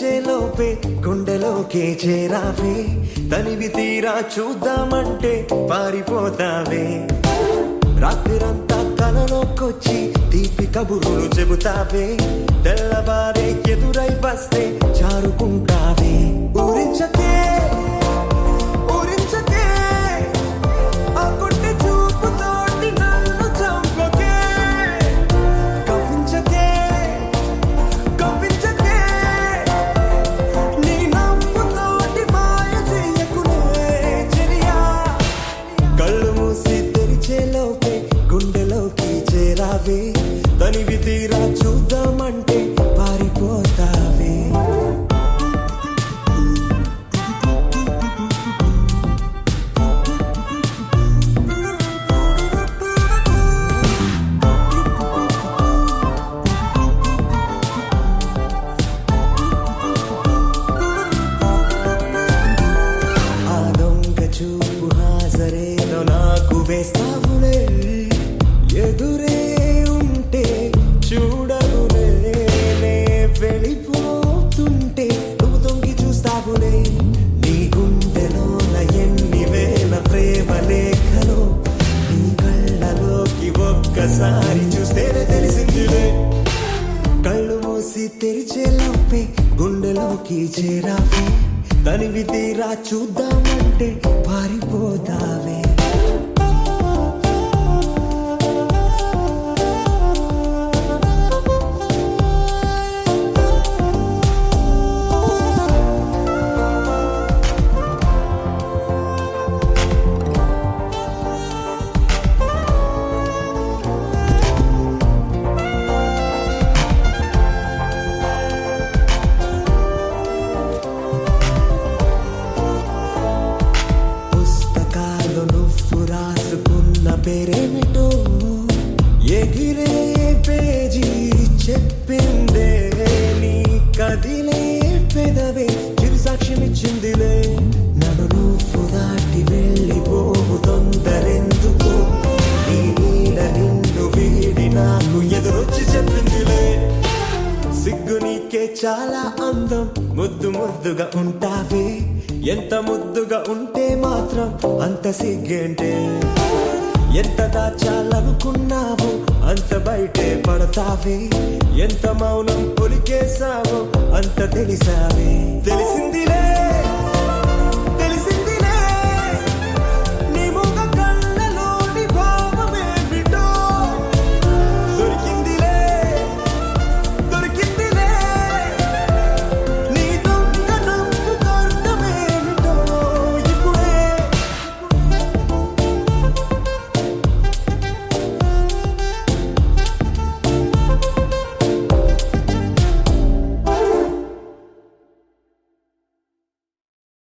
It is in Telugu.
తెరిచేలోపే గుండెలోకే చేరావే తనివి తీరా చూద్దామంటే పారిపోతావే రాత్రిరంతా కలలోకొచ్చి తీపి కబుర్లు చెబుతావే తెల్లవారే ఎదురై వస్తే చారుకుంటావే ఊరించకే ఊరించకే ఆ కొట్టి చూపుతోటి నన్ను చంపకే కవ్వించకే కవ్వించకే నీ నవ్వుతోటి మాయ చేయకునే చెలియా కళ్ళు మూసి తెరిచేలోపే గుండెలోకి చేరావే తనివి తీరా చూద్దామంటే పారిపోతావే ఆ దొంగ చూపు హాజరేదో నాకు వేస్తావులే ఎదురే ఉంటే చూడవులే నే వెళ్ళిపోతుంటే నువ్వు తొంగి చూస్తావులే నీ గుండెలోన ఎన్ని వేల ప్రేమ లేఖలో నీ కళ్ళలోకి ఒక్కసారి చూస్తేనే తెలిసిందిలే కళ్ళు మూసి తెరిచేలోపే గుండెలోకి చేరావే తనివి తీరా చూద్దామంటే పారిపోతావే పుస్తకాలు నువ్వు రాసుకున్న పేరేమిటో ఎగిరే పేజీ చెప్పిందే నీ కదిలే పెదవే చిరు సాక్ష్యమిచ్చిందిలే నన్ను నువ్వు దాటి వెళ్ళిపోవు తొందరెందుకు నీ నీడ నిన్ను వీడి నాకు ఎదురొచ్చి చెప్పిందిలే సిగ్గు నీకే చాలా అందం ముద్దు ముద్దుగా ఉంటావే ఎంత ముద్దుగా ఉంటే మాత్రం అంత సిగ్గేంటే ఎంత దాచాలనుకున్నావో అంత బయటే పడతావే ఎంత మౌనం పొలికేసావో అంత తెలిసావే తెలిసిందిలే